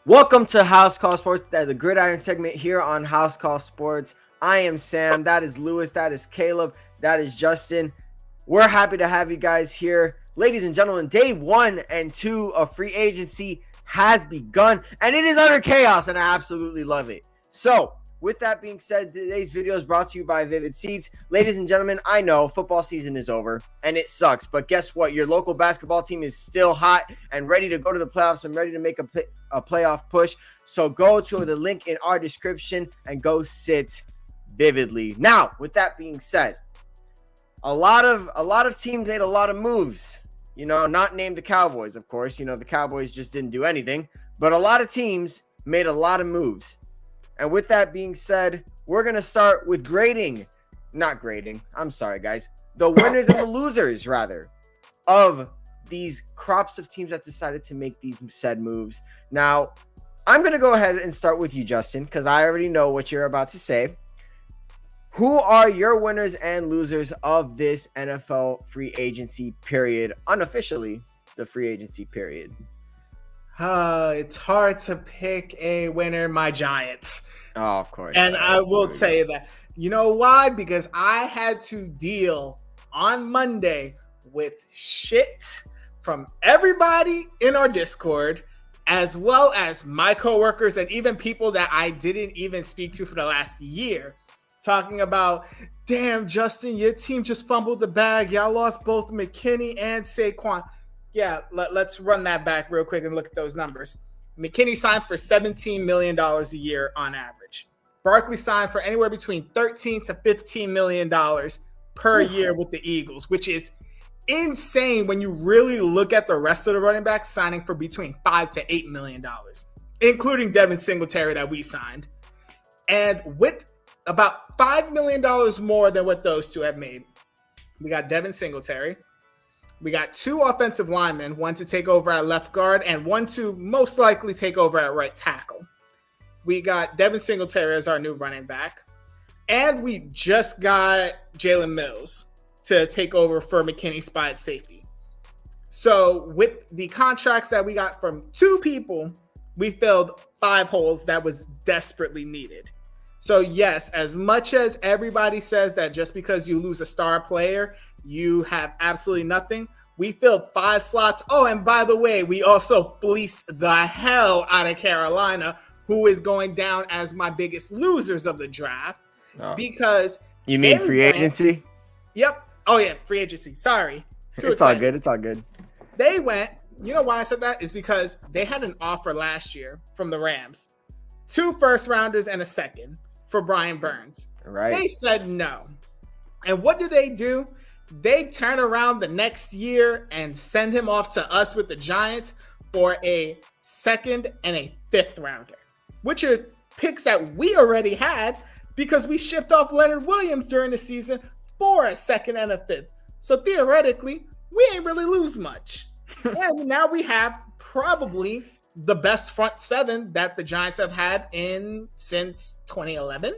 Welcome to House Call Sports, the Gridiron segment here on House Call Sports. I am Sam, that is Lewis, that is Caleb, that is Justin. We're happy to have you guys here. Ladies and gentlemen, day 1 and 2 of free agency has begun, and it is utter chaos, and I absolutely love it. So, with that being said, today's video is brought to you by Vivid Seats. Ladies and gentlemen, I know football season is over, and it sucks, but guess what? Your local basketball team is still hot and ready to go to the playoffs and ready to make a playoff push. So go to the link in our description and go sit vividly. Now, with that being said, a lot of teams made a lot of moves. Not named the Cowboys, of course. The Cowboys just didn't do anything, but a lot of teams made a lot of moves. And with that being said, we're going to start with I'm sorry, guys. The winners and the losers, rather, of these crops of teams that decided to make these said moves. Now, I'm going to go ahead and start with you, Justin, because I already know what you're about to say. Who are your winners and losers of this NFL free agency period? Unofficially, the free agency period. It's hard to pick a winner. My Giants. Oh, of course. And I will say that. You know why? Because I had to deal on Monday with shit from everybody in our Discord, as well as my coworkers and even people that I didn't even speak to for the last year, talking about, damn, Justin, your team just fumbled the bag. Y'all lost both McKinney and Saquon. Yeah, let's run that back real quick and look at those numbers. McKinney signed for $17 million a year on average. Barkley signed for anywhere between $13 to $15 million per year with the Eagles, which is insane when you really look at the rest of the running backs signing for between $5 to $8 million, including Devin Singletary that we signed. And with about $5 million more than what those two have made, we got Devin Singletary. We got 2 offensive linemen, one to take over at left guard and one to most likely take over at right tackle. We got Devin Singletary as our new running back. And we just got Jalen Mills to take over for McKinney's spot at safety. So with the contracts that we got from 2 people, we filled 5 holes that was desperately needed. So yes, as much as everybody says that just because you lose a star player, you have absolutely nothing, we filled 5 slots. Oh, and by the way, we also fleeced the hell out of Carolina, who is going down as my biggest losers of the draft. Oh. Because you mean free agency? Yep. Oh yeah, free agency. Sorry. It's all good. It's all good. They went. You know why I said that? Is because they had an offer last year from the Rams, 2 first-rounders and a second for Brian Burns. Right. They said no. And what do? They turn around the next year and send him off to us with the Giants for a 2nd and a 5th rounder, which are picks that we already had because we shipped off Leonard Williams during the season for a 2nd and a 5th. So theoretically, we ain't really lose much. And now we have probably the best front 7 that the Giants have had since 2011.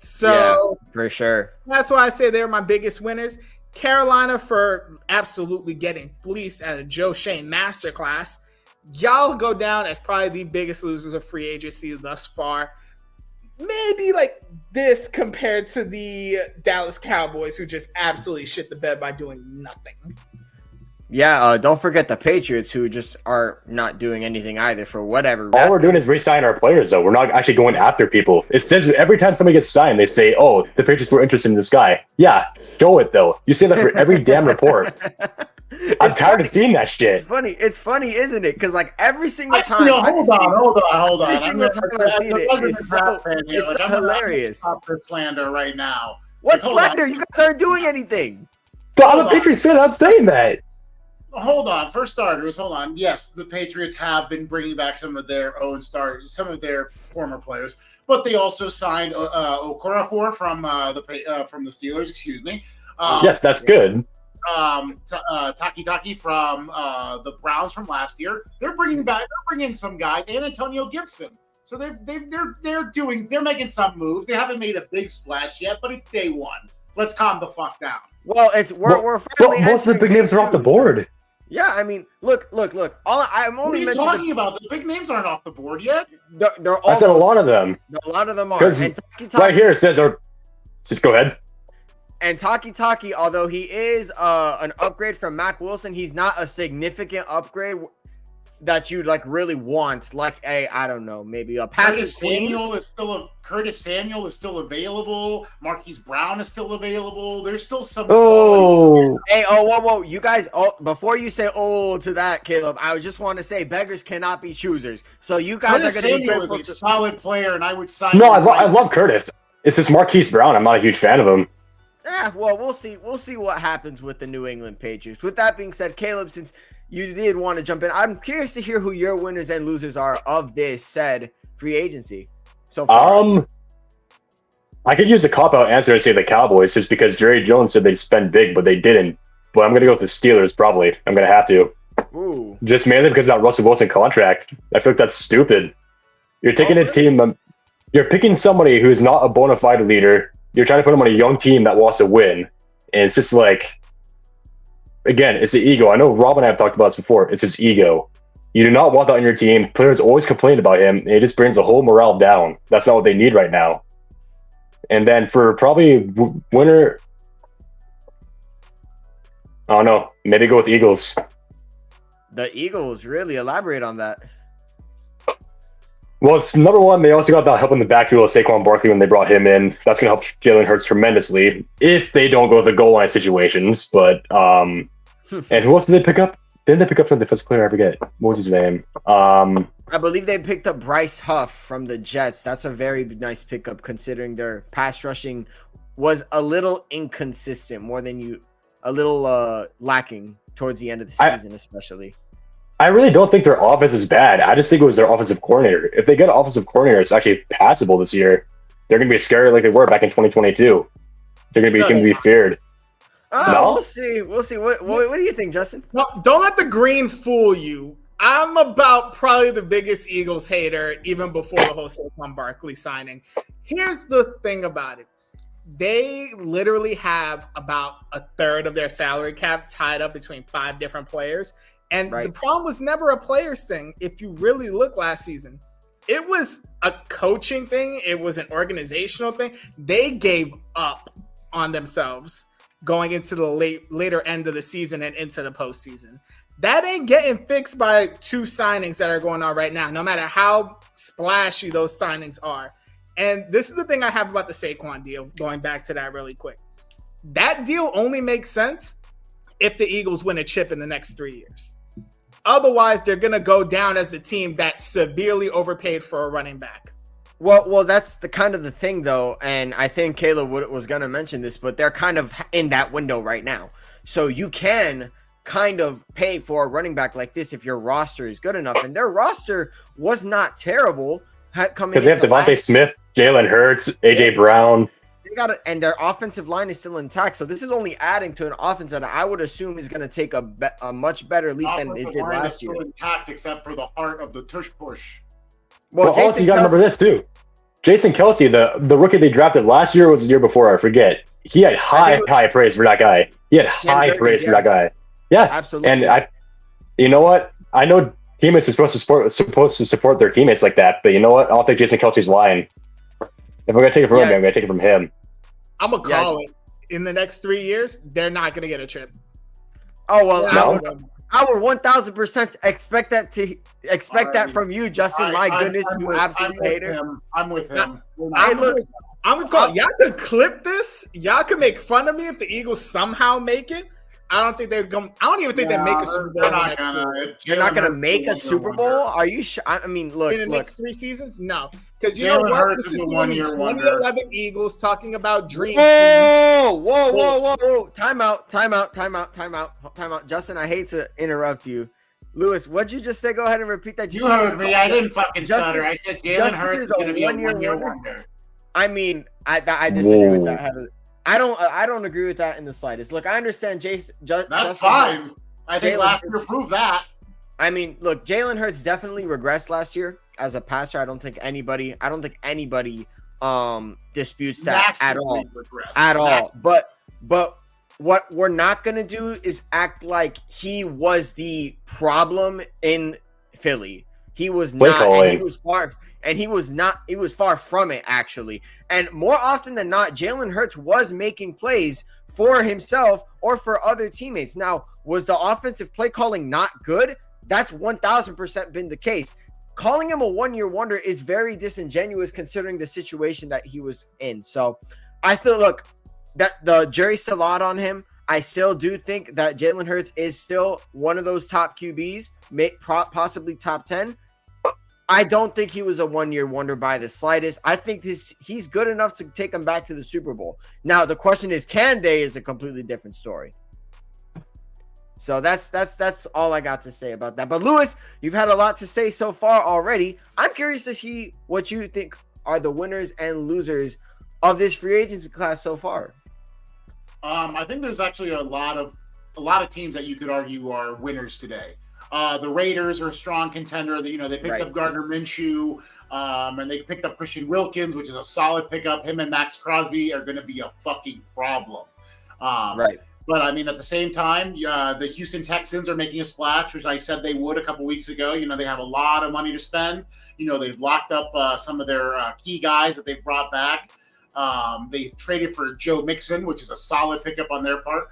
So yeah, for sure. That's why I say they're my biggest winners. Carolina for absolutely getting fleeced at a Joe Shane masterclass. Y'all go down as probably the biggest losers of free agency thus far. Maybe like this compared to the Dallas Cowboys, who just absolutely shit the bed by doing nothing. Yeah, don't forget the Patriots, who just are not doing anything either for whatever. All we're doing is re-signing our players, though. We're not actually going after people. It says every time somebody gets signed, they say, oh, the Patriots were interested in this guy. Yeah, show it, though. You say that for every damn report. I'm tired of seeing that shit. It's funny, isn't it? Because like every single time. Hold on. Every single time I've seen it, it's so hilarious. Stop the slander right now. What slander? You guys aren't doing anything. But I'm a Patriots fan. I'm saying that. Hold on. For starters, yes, the Patriots have been bringing back some of their own stars, some of their former players, but they also signed Okorafor from the Steelers. Excuse me. Yes, that's good. Taki from the Browns from last year. They're bringing some guy, and Antonio Gibson. So they're making some moves. They haven't made a big splash yet, but it's day 1. Let's calm the fuck down. Well, we're most of the big names are off the board. Yeah, I mean, look. All I'm What are only you mentioning talking about? The big names aren't off the board yet. they're I said a lot almost. of them. A lot of them are. Because And right here it says, or just go ahead. And Taki, although he is an upgrade from Mac Wilson, he's not a significant upgrade that you'd like really want. Like I don't know, maybe a Patrick Queen. Curtis Samuel is still available. Marquise Brown is still available. There's still some. Oh, Hey, whoa, you guys! Oh, before you say to that, Caleb, I just want to say beggars cannot be choosers. So you guys Curtis are going to be Samuel grateful is a solid player, and I would sign. no, him I love Curtis. It's just Marquise Brown. I'm not a huge fan of him. Well, we'll see. We'll see what happens with the New England Patriots. With that being said, Caleb, since you did want to jump in, I'm curious to hear who your winners and losers are of this said free agency so far. I could use a cop-out answer to say the Cowboys, just because Jerry Jones said they'd spend big, but they didn't. But I'm going to go with the Steelers, probably. I'm going to have to. Ooh. Just mainly because of that Russell Wilson contract. I feel like that's stupid. You're taking a team, you're picking somebody who's not a bona fide leader. You're trying to put him on a young team that wants to win. And it's just like, again, it's the ego. I know Rob and I have talked about this before. It's his ego. You do not want that on your team. Players always complain about him, and it just brings the whole morale down. That's not what they need right now. And then for probably winner, I don't know. Maybe go with Eagles. The Eagles really elaborate on that. Well, it's number one. They also got that help in the backfield of Saquon Barkley when they brought him in. That's going to help Jalen Hurts tremendously if they don't go with the goal line situations. But and who else did they pick up? Didn't they pick up some defensive player? I forget. What was his name? I believe they picked up Bryce Huff from the Jets. That's a very nice pickup considering their pass rushing was a little inconsistent, a little lacking towards the end of the season, especially. I really don't think their offense is bad. I just think it was their offensive coordinator. If they get an offensive coordinator that's actually passable this year, they're going to be scary like they were back in 2022. They're going to be feared. No? We'll see. What do you think, Justin? No, don't let the green fool you. I'm about probably the biggest Eagles hater even before the whole Saquon Barkley signing. Here's the thing about it. They literally have about a third of their salary cap tied up between 5 different players. And the problem was never a players thing. If you really look last season, it was a coaching thing. It was an organizational thing. They gave up on themselves going into the later end of the season and into the postseason. That ain't getting fixed by 2 signings that are going on right now, no matter how splashy those signings are. And this is the thing I have about the Saquon deal, going back to that really quick. That deal only makes sense if the Eagles win a chip in the next 3 years. Otherwise, they're going to go down as a team that severely overpaid for a running back. Well, that's the kind of the thing, though, and I think Caleb was going to mention this, but they're kind of in that window right now. So you can kind of pay for a running back like this if your roster is good enough, and their roster was not terrible coming into because they have Devontae Smith, Jalen Hurts, AJ Brown. And their offensive line is still intact. So this is only adding to an offense that I would assume is going to take a much better leap than it did last year. Still intact, except for the heart of the tush push. Well, also you got to remember this too. Jason Kelce, the rookie they drafted last year, was the year before, I forget. He had high praise for that guy. For that guy. Yeah, absolutely. And you know what? I know teammates are supposed to support their teammates like that, but you know what? I don't think Jason Kelce's lying. If we're gonna take it from him, I'm gonna take it from him. I'm gonna call it. In the next 3 years, they're not gonna get a chip. Oh well, I would 1,000% expect that from you, Justin. My goodness, you absolute hater. I'm with him. I'm gonna call. Y'all could clip this. Y'all could make fun of me if the Eagles somehow make it. I don't think they're going. I don't even think they make a Super Bowl. They're not gonna make a Super Bowl. Are you sure? I mean, look. In the next 3 seasons, no. Because you know what? This is the 2011 Eagles talking about dreams. Whoa! Time out. Justin, I hate to interrupt you. Lewis, what'd you just say? Go ahead and repeat that. You heard me. I didn't fucking stutter. I said Jalen Hurts is gonna be a one-year wonder. I mean, I disagree with that. I don't agree with that in the slightest. Look, I understand That's fine. I think last year proved that. I mean, look, Jalen Hurts definitely regressed last year as a passer. I don't think anybody disputes that at all. But what we're not going to do is act like he was the problem in Philly. He was Play not, calling. he was far from it, actually. And more often than not, Jalen Hurts was making plays for himself or for other teammates. Now, was the offensive play calling not good? That's 1000% been the case. Calling him a one-year wonder is very disingenuous considering the situation that he was in. So I feel, look, that the jury's still out on him. I still do think that Jalen Hurts is still one of those top QBs, possibly top 10. I don't think he was a one-year wonder by the slightest. I think he's good enough to take him back to the Super Bowl. Now, the question is, can they, is a completely different story. So that's all I got to say about that. But Lewis, you've had a lot to say so far already. I'm curious to see what you think are the winners and losers of this free agency class so far. I think there's actually a lot of teams that you could argue are winners today. The Raiders are a strong contender. They picked up Gardner Minshew, and they picked up Christian Wilkins, which is a solid pickup. Him and Max Crosby are going to be a fucking problem. But I mean, at the same time, the Houston Texans are making a splash, which I said they would a couple weeks ago. They have a lot of money to spend. They've locked up some of their key guys that they've brought back. They traded for Joe Mixon, which is a solid pickup on their part.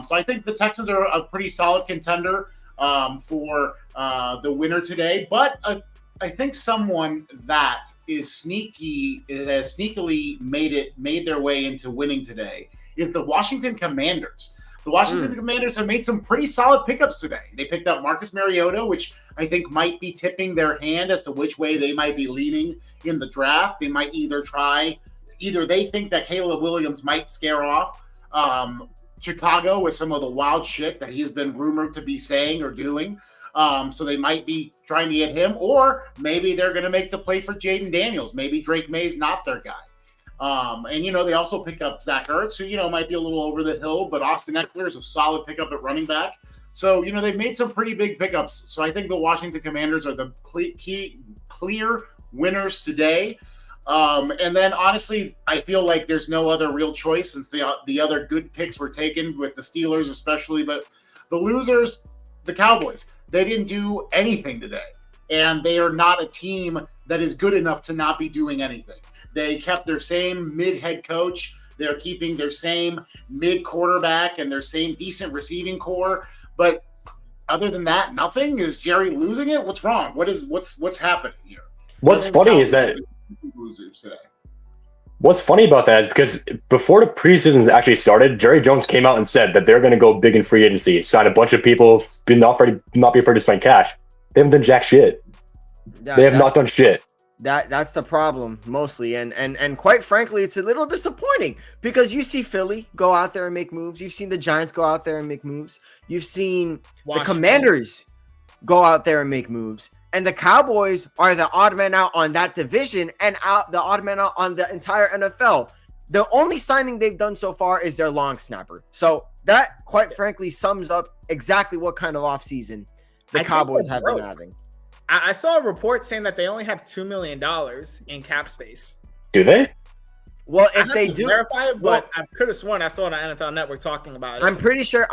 So I think the Texans are a pretty solid contender for the winner today. But I think someone that is sneakily made their way into winning today is the Washington Commanders. The Washington Commanders have made some pretty solid pickups today. They picked up Marcus Mariota, which I think might be tipping their hand as to which way they might be leaning in the draft. They might either they think that Caleb Williams might scare off Chicago with some of the wild shit that he's been rumored to be saying or doing. So they might be trying to get him, or maybe they're going to make the play for Jaden Daniels. Maybe Drake May's not their guy. And they also pick up Zach Ertz, who, might be a little over the hill, but Austin Eckler is a solid pickup at running back. So, they've made some pretty big pickups. So I think the Washington Commanders are the clear winners today. And then honestly, I feel like there's no other real choice since the other good picks were taken with the Steelers, especially, but the losers, the Cowboys, they didn't do anything today. And they are not a team that is good enough to not be doing anything. They kept their same mid-head coach. They're keeping their same mid-quarterback and their same decent receiving core. But other than that, nothing. Is Jerry losing it? What's wrong? What's happening here? What's funny is that losers today. What's funny about that is because before the preseason actually started, Jerry Jones came out and said that they're going to go big in free agency, sign a bunch of people, not be afraid to spend cash. They haven't done jack shit. They have not done shit. That's the problem mostly, and quite frankly, it's a little disappointing because you see Philly go out there and make moves. You've seen the Giants go out there and make moves. You've seen the Commanders go out there and make moves, and the Cowboys are the odd man out on that division and the odd man out on the entire NFL. The only signing they've done so far is their long snapper. So that, quite frankly, sums up exactly what kind of offseason the Cowboys have been having. I saw a report saying that they only have $2 million in cap space. Do they? Well, if they do, verify it, but I could have sworn I saw it on NFL Network talking about it. I'm pretty sure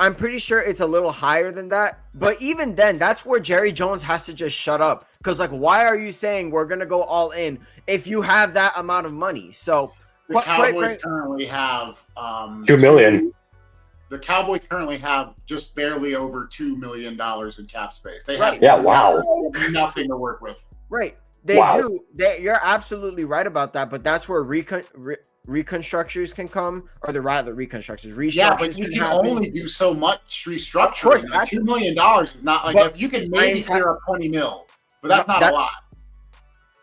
it's a little higher than that. But even then, that's where Jerry Jones has to just shut up. Because, why are you saying we're gonna go all in if you have that amount of money? So the Cowboys currently have $2 million. The Cowboys currently have just barely over $2 million in cap space. They have nothing to work with. Right. They do. You're absolutely right about that, but that's where reconstructions can come, or restructures. Yeah, but you can only do so much restructuring. Of course, $2 million is not like if you can maybe clear up $20 million, but that's not a lot.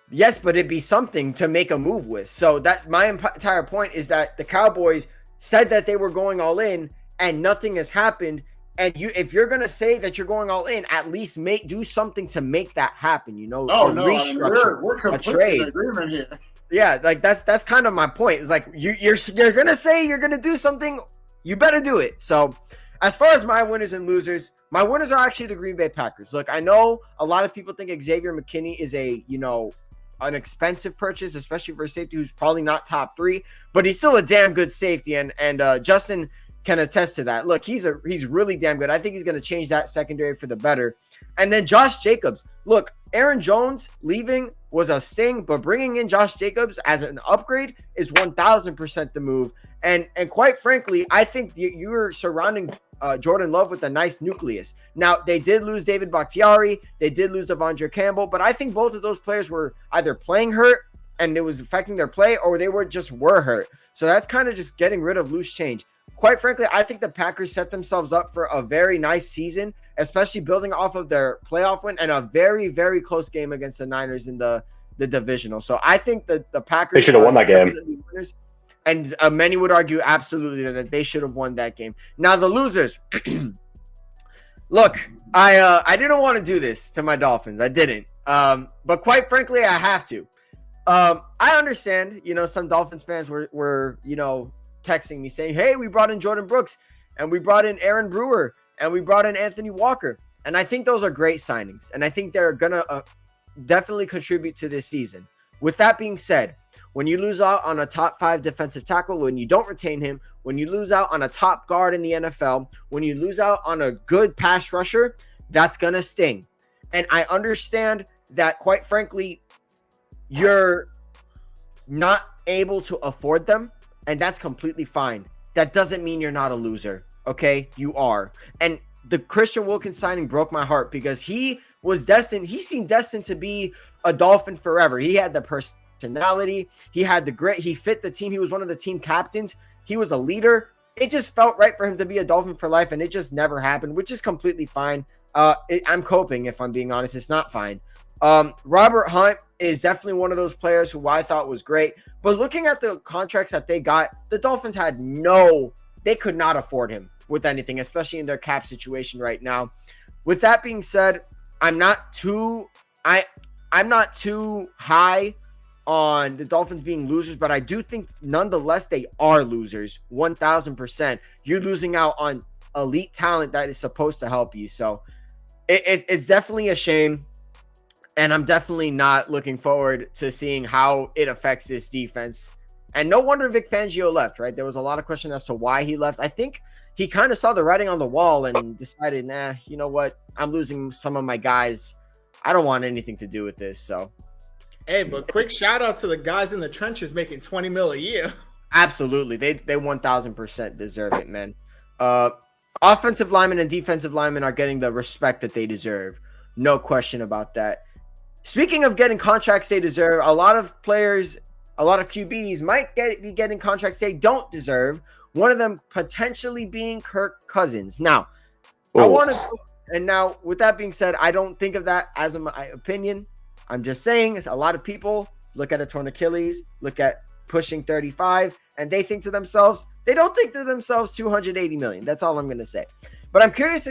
Yes, but it'd be something to make a move with. So that my entire point is that the Cowboys said that they were going all in, and nothing has happened. And if you're gonna say that you're going all in, at least do something to make that happen. Restructure, we're completely in agreement here. Yeah, that's kind of my point. It's like you're gonna say you're gonna do something, you better do it. So, as far as my winners and losers, my winners are actually the Green Bay Packers. Look, I know a lot of people think Xavier McKinney is an expensive purchase, especially for a safety who's probably not top 3, but he's still a damn good safety. And Justin can attest to that. Look, he's really damn good. I think he's going to change that secondary for the better. And then Josh Jacobs. Look, Aaron Jones leaving was a sting, but bringing in Josh Jacobs as an upgrade is 1,000% the move. And quite frankly, I think you're surrounding Jordan Love with a nice nucleus. Now, they did lose David Bakhtiari. They did lose Devondre Campbell, but I think both of those players were either playing hurt and it was affecting their play, or they were hurt. So that's kind of just getting rid of loose change. Quite frankly, I think the Packers set themselves up for a very nice season, especially building off of their playoff win and a very, very close game against the Niners in the divisional. So I think that the Packers, they should have won that game. Winners, and many would argue absolutely that they should have won that game. Now the losers. Look, I didn't want to do this to my Dolphins. I didn't. But quite frankly, I have to. I understand, some Dolphins fans were texting me saying, hey, we brought in Jordan Brooks and we brought in Aaron Brewer and we brought in Anthony Walker. And I think those are great signings. And I think they're going to definitely contribute to this season. With that being said, when you lose out on a top 5 defensive tackle, when you don't retain him, when you lose out on a top guard in the NFL, when you lose out on a good pass rusher, that's going to sting. And I understand that, quite frankly, you're not able to afford them, and that's completely fine. That doesn't mean you're not a loser, okay? You are. And the Christian Wilkins signing broke my heart because he seemed destined to be a Dolphin forever. He had the personality, he had the grit, he fit the team, he was one of the team captains, he was a leader. It just felt right for him to be a Dolphin for life, and it just never happened, which is completely fine. I'm coping, if I'm being honest. It's not fine. Robert Hunt is definitely one of those players who I thought was great, but looking at the contracts that they got, the Dolphins they could not afford him with anything, especially in their cap situation right now. With that being said, I'm not too high on the Dolphins being losers, but I do think nonetheless they are losers. 1,000%. You're losing out on elite talent that is supposed to help you. So it's definitely a shame. And I'm definitely not looking forward to seeing how it affects this defense. And no wonder Vic Fangio left, right? There was a lot of question as to why he left. I think he kind of saw the writing on the wall and decided, you know what? I'm losing some of my guys. I don't want anything to do with this. So, hey, but quick shout out to the guys in the trenches making $20 million a year. Absolutely. They 1,000% deserve it, man. Offensive linemen and defensive linemen are getting the respect that they deserve. No question about that. Speaking of getting contracts they deserve, a lot of players, a lot of QBs might be getting contracts they don't deserve. One of them potentially being Kirk Cousins. Now, now with that being said, I don't think of that as my opinion. I'm just saying a lot of people look at a torn Achilles, look at pushing 35, and they don't think to themselves $280 million. That's all I'm going to say. But I'm curious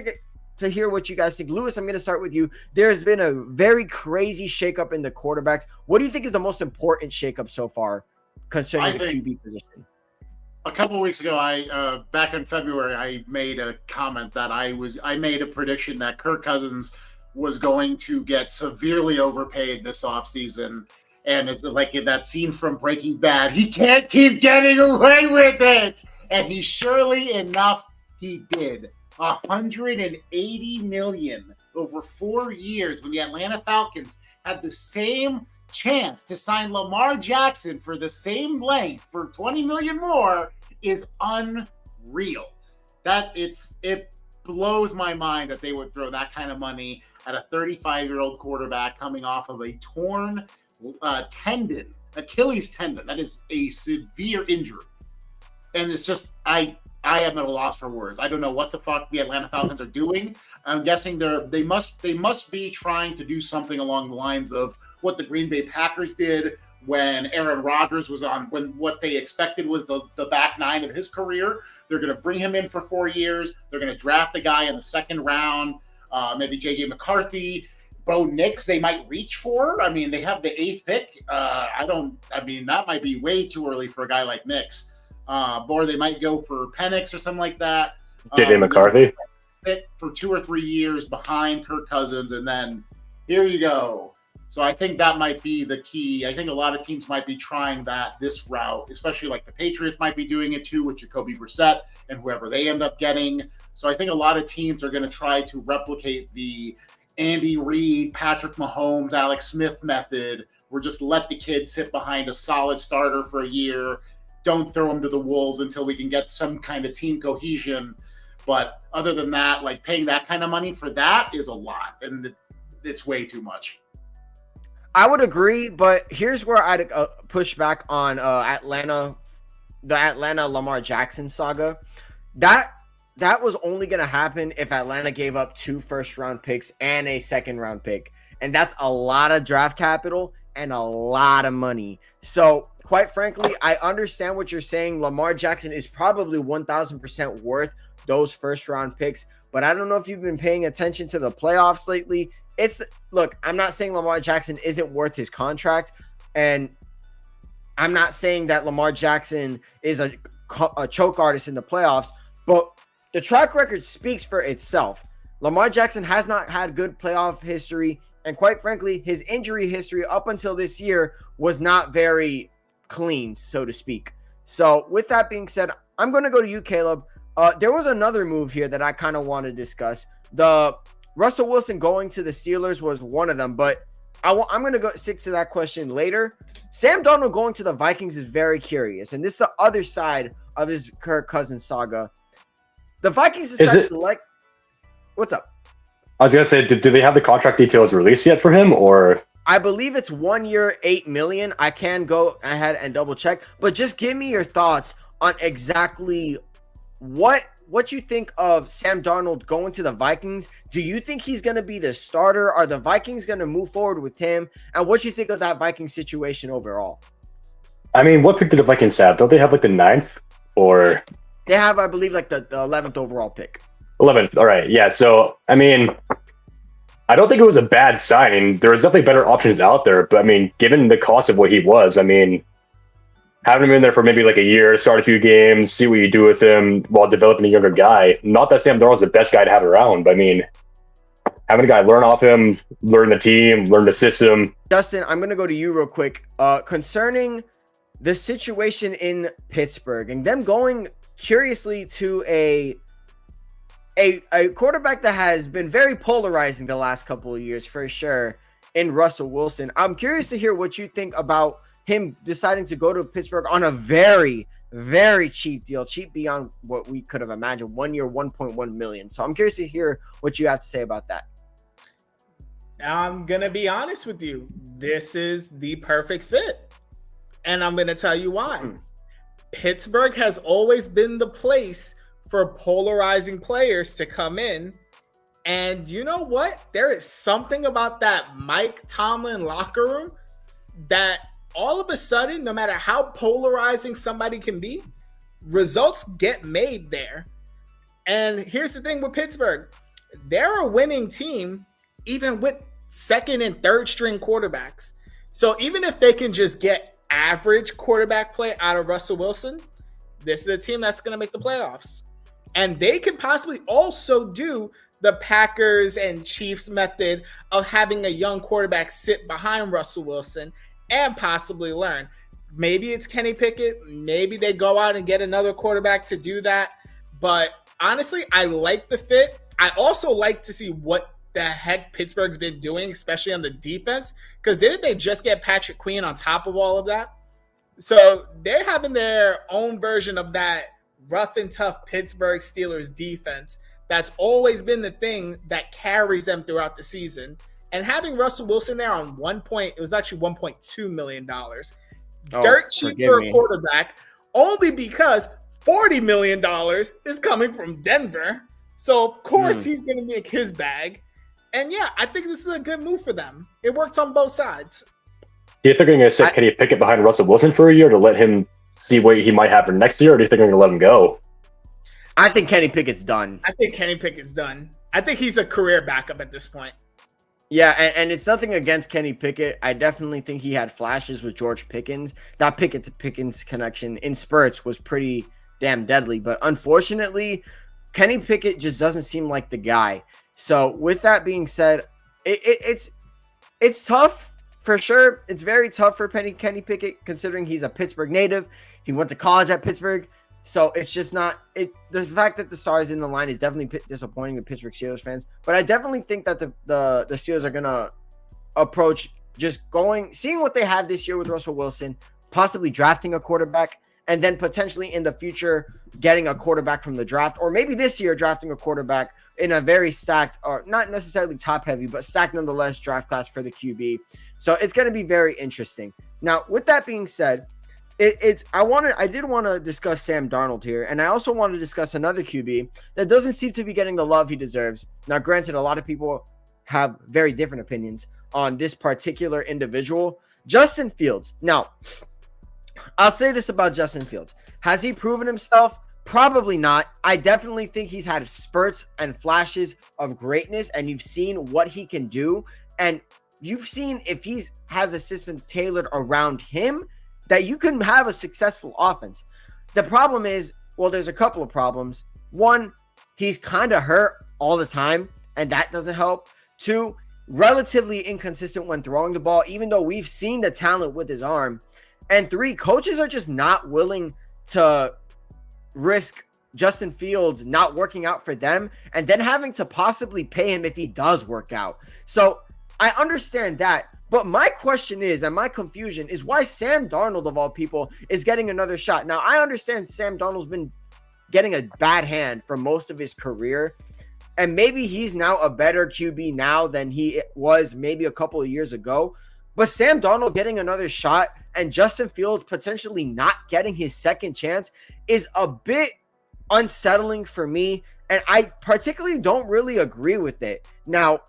to hear what you guys think. Lewis, I'm going to start with you. There's been a very crazy shakeup in the quarterbacks. What do you think is the most important shakeup so far concerning the QB position? A couple of weeks ago, back in February, I made a comment that I made a prediction that Kirk Cousins was going to get severely overpaid this offseason. And it's like in that scene from Breaking Bad. He can't keep getting away with it. And he surely enough, he did. $180 million over 4 years when the Atlanta Falcons had the same chance to sign Lamar Jackson for the same length for $20 million more is unreal. It blows my mind that they would throw that kind of money at a 35-year-old quarterback coming off of a torn tendon, Achilles tendon. That is a severe injury. And it's just, I am at a loss for words. I don't know what the fuck the Atlanta Falcons are doing. I'm guessing they must be trying to do something along the lines of what the Green Bay Packers did when Aaron Rodgers was on, when what they expected was the back nine of his career. They're going to bring him in for 4 years. They're going to draft a guy in the second round, maybe J.J. McCarthy. Bo Nix, they might reach for. I mean, they have the 8th pick. That might be way too early for a guy like Nix. Or they might go for Penix or something like that. J.J. McCarthy. Sit for 2 or 3 years behind Kirk Cousins, and then here you go. So I think that might be the key. I think a lot of teams might be trying this route, especially like the Patriots might be doing it too with Jacoby Brissett and whoever they end up getting. So I think a lot of teams are going to try to replicate the Andy Reid, Patrick Mahomes, Alex Smith method. We're just let the kid sit behind a solid starter for a year. Don't throw him to the wolves until we can get some kind of team cohesion. But other than that, like paying that kind of money for that is a lot, and it's way too much. I would agree, but here's where I'd push back on Atlanta, the Atlanta Lamar Jackson saga. That was only going to happen if Atlanta gave up 2 first-round picks and a second-round pick, and that's a lot of draft capital and a lot of money. So, quite frankly, I understand what you're saying. Lamar Jackson is probably 1,000% worth those first-round picks, but I don't know if you've been paying attention to the playoffs lately. Look, I'm not saying Lamar Jackson isn't worth his contract, and I'm not saying that Lamar Jackson is a choke artist in the playoffs, but the track record speaks for itself. Lamar Jackson has not had good playoff history, and quite frankly, his injury history up until this year was not very clean, so to speak. So with that being said, I'm going to go to you, Caleb. There was another move here that I kind of want to discuss. The Russell Wilson going to the Steelers was one of them, but I'm going to go stick to that question later. Sam Darnold going to the Vikings is very curious, and this is the other side of his Kirk Cousins saga. The Vikings decided to like. What's up? I was going to say, do they have the contract details released yet for him, or? I believe it's 1 year, $8 million. I can go ahead and double check, but just give me your thoughts on exactly what you think of Sam Darnold going to the Vikings. Do you think he's going to be the starter? Are the Vikings going to move forward with him? And what you think of that Vikings situation overall? I mean, what pick did the Vikings have? Don't they have like the 9th or? They have, I believe, like the 11th overall pick. 11th. All right. Yeah. So, I mean, I don't think it was a bad signing. There was definitely better options out there. But I mean, given the cost of what he was, I mean, having him in there for maybe like a year, start a few games, see what you do with him while developing a younger guy. Not that Sam Darnold's the best guy to have around, but I mean, having a guy learn off him, learn the team, learn the system. Justin, I'm going to go to you real quick. Concerning the situation in Pittsburgh and them going curiously to a quarterback that has been very polarizing the last couple of years for sure in Russell Wilson. I'm curious to hear what you think about him deciding to go to Pittsburgh on a very, very cheap deal, cheap beyond what we could have imagined. 1 year, $1.1 million. So I'm curious to hear what you have to say about that. I'm going to be honest with you. This is the perfect fit. And I'm going to tell you why. Pittsburgh has always been the place for polarizing players to come in. And you know what? There is something about that Mike Tomlin locker room that all of a sudden, no matter how polarizing somebody can be, results get made there. And here's the thing with Pittsburgh. They're a winning team, even with second and third string quarterbacks. So even if they can just get average quarterback play out of Russell Wilson, this is a team that's going to make the playoffs. And they can possibly also do the Packers and Chiefs method of having a young quarterback sit behind Russell Wilson and possibly learn. Maybe it's Kenny Pickett. Maybe they go out and get another quarterback to do that. But honestly, I like the fit. I also like to see what the heck Pittsburgh's been doing, especially on the defense. Because didn't they just get Patrick Queen on top of all of that? So they're having their own version of that rough and tough Pittsburgh Steelers defense. That's always been the thing that carries them throughout the season. And having Russell Wilson there on it was actually $1.2 million. Dirt cheap for a quarterback, only because $40 million is coming from Denver. So, of course, he's going to make his bag. And, yeah, I think this is a good move for them. It works on both sides. Do you think they're going to sit Kenny Pickett behind Russell Wilson for a year to let him see what he might have for next year, or do you think they're going to let him go? I think Kenny Pickett's done. I think he's a career backup at this point. Yeah, and it's nothing against Kenny Pickett. I definitely think he had flashes with George Pickens. That Pickett to Pickens connection in spurts was pretty damn deadly. But unfortunately, Kenny Pickett just doesn't seem like the guy. So with that being said, it's tough for sure, it's very tough for Kenny Pickett considering he's a Pittsburgh native. He went to college at Pittsburgh. So it's just not it. The fact that the Stars in the line is definitely disappointing to Pittsburgh Steelers fans. But I definitely think that the Steelers are gonna approach just seeing what they have this year with Russell Wilson, possibly drafting a quarterback, and then potentially in the future getting a quarterback from the draft, or maybe this year drafting a quarterback in a very stacked, or not necessarily top heavy, but stacked nonetheless draft class for the QB. So it's going to be very interesting. Now, with that being said, I did want to discuss Sam Darnold here, and I also want to discuss another QB that doesn't seem to be getting the love he deserves. Now, granted, a lot of people have very different opinions on this particular individual, Justin Fields. Now, I'll say this about Justin Fields. Has he proven himself? Probably not. I definitely think he's had spurts and flashes of greatness, and you've seen what he can do, and you've seen if he has a system tailored around him, that you can have a successful offense. The problem is, well, there's a couple of problems. One, he's kind of hurt all the time, and that doesn't help. Two, relatively inconsistent when throwing the ball, even though we've seen the talent with his arm. And three, coaches are just not willing to risk Justin Fields not working out for them and then having to possibly pay him if he does work out. So I understand that. But my question is, and my confusion is why Sam Darnold, of all people, is getting another shot. Now, I understand Sam Darnold's been getting a bad hand for most of his career, and maybe he's now a better QB now than he was maybe a couple of years ago. But Sam Darnold getting another shot and Justin Fields potentially not getting his second chance is a bit unsettling for me, and I particularly don't really agree with it. Now,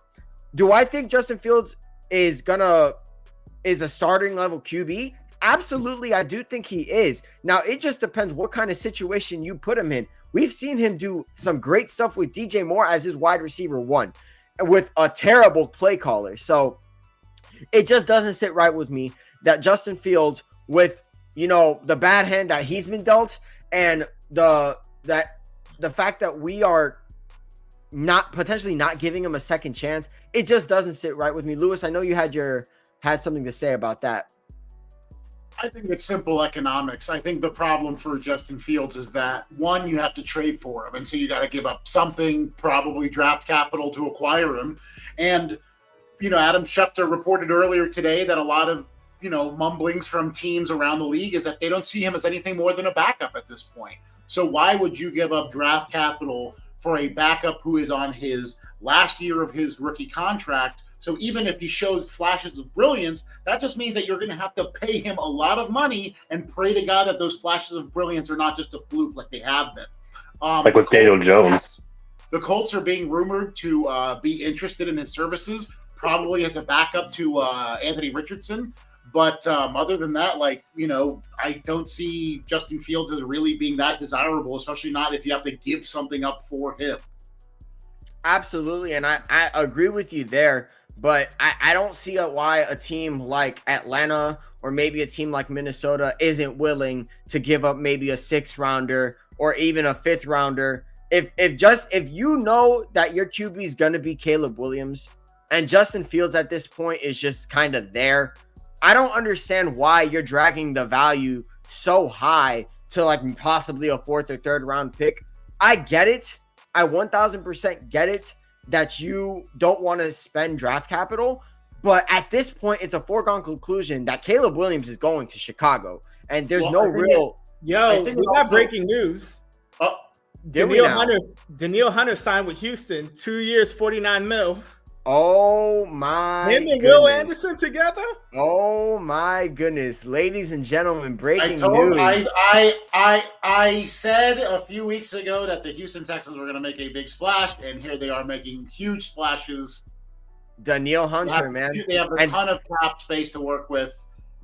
do I think Justin Fields is a starting level QB? Absolutely, I do think he is. Now, it just depends what kind of situation you put him in. We've seen him do some great stuff with DJ Moore as his wide receiver one with a terrible play caller. So it just doesn't sit right with me that Justin Fields, with, you know, the bad hand that he's been dealt and the fact that we are potentially not giving him a second chance, it just doesn't sit right with me. Lewis, I know you had something to say about that. I think it's simple economics. I think the problem for Justin Fields is that, one, you have to trade for him, and so you got to give up something, probably draft capital, to acquire him. And, you know, Adam Schefter reported earlier today that a lot of, you know, mumblings from teams around the league is that they don't see him as anything more than a backup at this point. So why would you give up draft capital for a backup who is on his last year of his rookie contract? So even if he shows flashes of brilliance, that just means that you're going to have to pay him a lot of money and pray to God that those flashes of brilliance are not just a fluke like they have been. Like with Daniel Jones. The Colts are being rumored to be interested in his services, probably as a backup to Anthony Richardson. But other than that, like, you know, I don't see Justin Fields as really being that desirable, especially not if you have to give something up for him. Absolutely. And I agree with you there. But I don't see why a team like Atlanta or maybe a team like Minnesota isn't willing to give up maybe a 6th rounder or even a 5th rounder. If you know that your QB is going to be Caleb Williams and Justin Fields at this point is just kind of there, I don't understand why you're dragging the value so high to like possibly a 4th or 3rd round pick. I get it. I 1000% get it that you don't want to spend draft capital, but at this point, it's a foregone conclusion that Caleb Williams is going to Chicago, and there's we got breaking news. Danielle Hunter signed with Houston, 2 years, $49 million. Oh my! Him and Will Anderson together. Oh my goodness, ladies and gentlemen, breaking news. I said a few weeks ago that the Houston Texans were going to make a big splash, and here they are making huge splashes. Danielle Hunter, they have a ton of cap space to work with.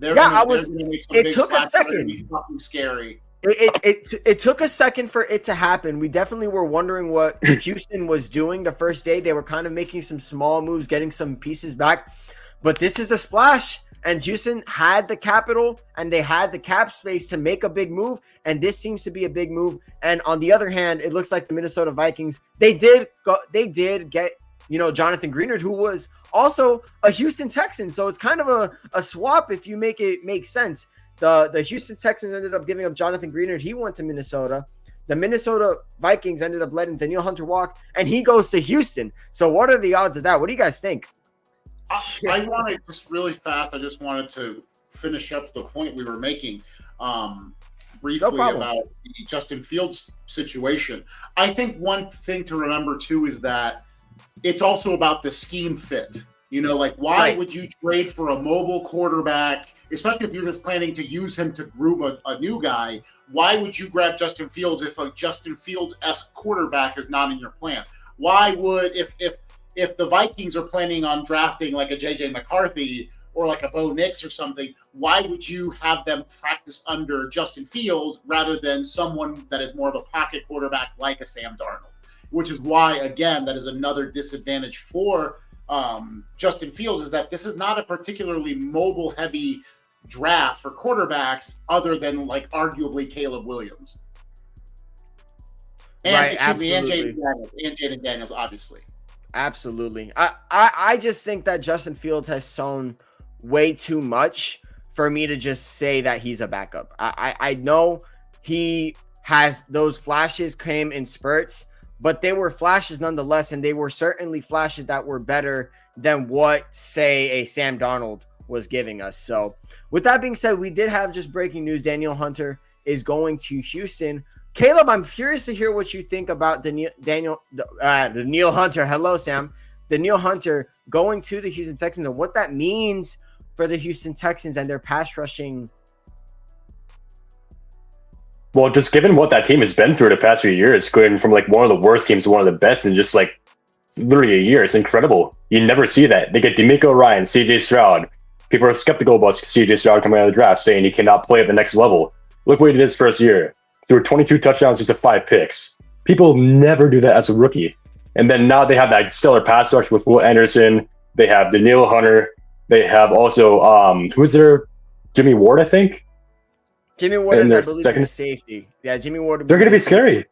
It took a second. Be fucking scary. It took a second for it to happen. We definitely were wondering what Houston was doing the first day. They were kind of making some small moves, getting some pieces back. But this is a splash. And Houston had the capital and they had the cap space to make a big move. And this seems to be a big move. And on the other hand, it looks like the Minnesota Vikings, they did get Jonathan Greenard, who was also a Houston Texan. So it's kind of a swap if you make it make sense. The Houston Texans ended up giving up Jonathan Greenard. He went to Minnesota. The Minnesota Vikings ended up letting Danielle Hunter walk, and he goes to Houston. So what are the odds of that? What do you guys think? I want to just really fast. I just wanted to finish up the point we were making briefly about the Justin Fields situation. I think one thing to remember too is that it's also about the scheme fit. Why would you trade for a mobile quarterback, especially if you're just planning to use him to groom a new guy? Why would you grab Justin Fields if a Justin Fields-esque quarterback is not in your plan? Why would, if the Vikings are planning on drafting like a J.J. McCarthy or like a Bo Nix or something, why would you have them practice under Justin Fields rather than someone that is more of a pocket quarterback like a Sam Darnold? Which is why, again, that is another disadvantage for Justin Fields, is that this is not a particularly mobile-heavy draft for quarterbacks other than like arguably Caleb Williams. And Jaden Daniels, obviously. Absolutely. I just think that Justin Fields has shown way too much for me to just say that he's a backup. I know he has those flashes came in spurts, but they were flashes nonetheless, and they were certainly flashes that were better than what, say, a Sam Darnold was giving us. So with that being said, we did have just breaking news. Danielle Hunter is going to Houston. Caleb, I'm curious to hear what you think about Danielle Hunter. Hello, Sam. Danielle Hunter going to the Houston Texans and what that means for the Houston Texans and their pass rushing. Well, just given what that team has been through the past few years, going from like one of the worst teams to one of the best in just like literally a year, it's incredible. You never see that. They get D'Amico Ryan, C.J. Stroud. People are skeptical about C.J. Stroud coming out of the draft, saying he cannot play at the next level. Look what he did his first year. Threw 22 touchdowns, just 5 picks. People never do that as a rookie. And then now they have that stellar pass rush with Will Anderson. They have Danielle Hunter. They have also, who's there? Jimmy Ward, I think. Jimmy Ward is, I believe, the safety. Yeah, Jimmy Ward. They're going to be scary.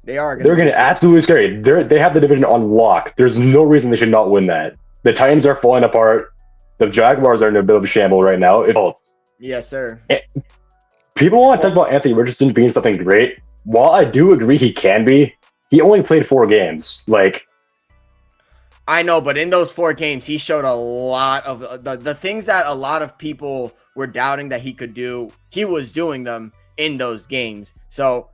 They are. They're going to absolutely scary. They have the division on lock. There's no reason they should not win that. The Titans are falling apart. The Jaguars are in a bit of a shamble right now. Yes, sir. People want to talk about Anthony Richardson being something great. While I do agree he can be, he only played 4 games. I know, but in those 4 games, he showed a lot of the things that a lot of people were doubting that he could do. He was doing them in those games. So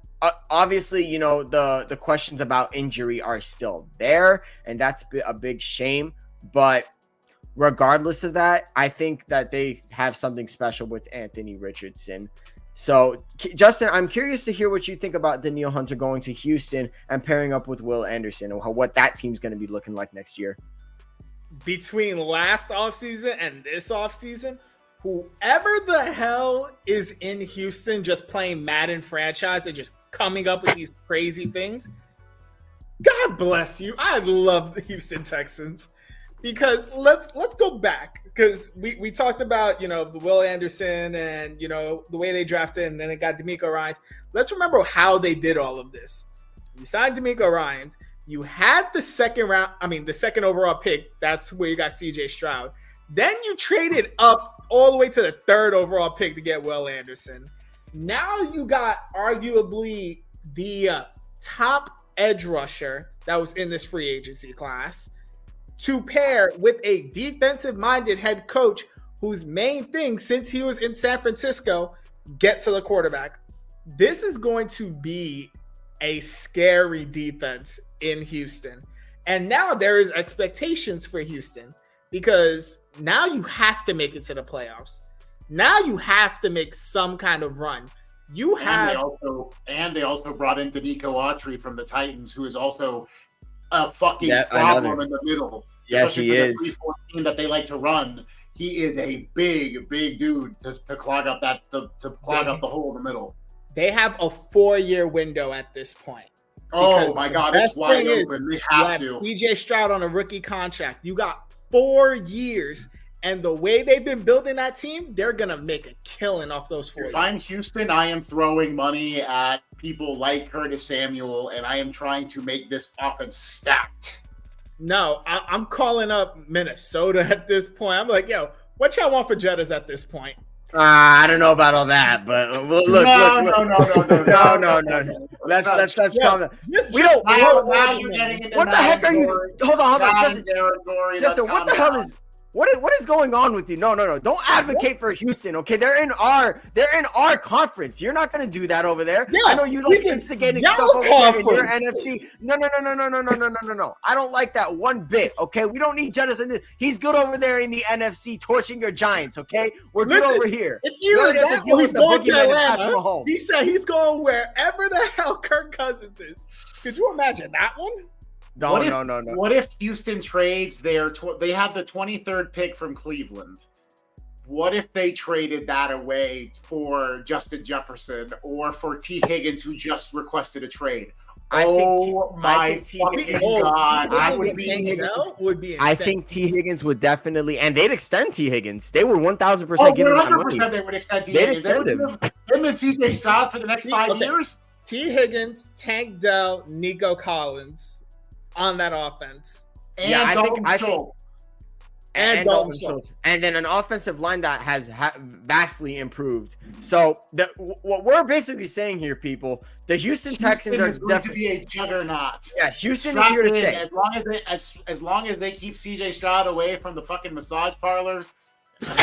obviously, the questions about injury are still there, and that's a big shame. But regardless of that, I think that they have something special with Anthony Richardson. So, Justin, I'm curious to hear what you think about Danielle Hunter going to Houston and pairing up with Will Anderson and what that team's going to be looking like next year. Between last offseason and this offseason, whoever the hell is in Houston just playing Madden franchise and just coming up with these crazy things, God bless you. I love the Houston Texans. Because let's go back, because we talked about, the Will Anderson and, the way they drafted and then it got D'Amico Ryans. Let's remember how they did all of this. You signed D'Amico Ryans. You had the second overall pick. That's where you got C.J. Stroud. Then you traded up all the way to the 3rd overall pick to get Will Anderson. Now you got arguably the top edge rusher that was in this free agency class, to pair with a defensive-minded head coach whose main thing since he was in San Francisco, get to the quarterback. This is going to be a scary defense in Houston. And now there is expectations for Houston because now you have to make it to the playoffs. Now you have to make some kind of run. And they also brought in Danico Autry from the Titans, who is also a fucking problem in the middle. Yes, he is. The 3-4 team that they like to run. He is a big dude to clog up the hole in the middle. They have a 4-year window at this point. Oh my God, it's wide open. They have to. CJ Stroud on a rookie contract. You got 4 years, and the way they've been building that team, they're gonna make a killing off those 4 years. If I'm Houston, I am throwing money at people like Curtis Samuel, and I am trying to make this offense stacked. No, I'm calling up Minnesota at this point. I'm like, yo, what y'all want for Jettas at this point? I don't know about all that, but look. No. Let's calm down. We don't. Now you're getting into What the heck are you? Hold on, Justin. What the hell is? What is going on with you? No. Don't advocate for Houston, okay? They're in our conference. You're not gonna do that over there. Yeah, I know you like instigating stuff over there in your NFC. No. I don't like that one bit, okay? We don't need Jettas in this. He's good over there in the NFC, torching your Giants, okay? We're good over here. It's either that or he's going to Atlanta. He said he's going wherever the hell Kirk Cousins is. Could you imagine that one? No. What if Houston trades they have the 23rd pick from Cleveland? What if they traded that away for Justin Jefferson or for T. Higgins, who just requested a trade? I think T. Higgins would definitely, and they'd extend T. Higgins. They would 1,000% give him that money. They would extend T. Higgins. They'd extend him and CJ Stroud for the next 5 years. T. Higgins, Tank Dell, Nico Collins on that offense. And I think and Dalton Schultz. And then an offensive line that has vastly improved. So what we're basically saying here, people, the Houston Texans are going to be a juggernaut. Yeah, Houston is here to stay. As long as they keep CJ Stroud away from the fucking massage parlors, as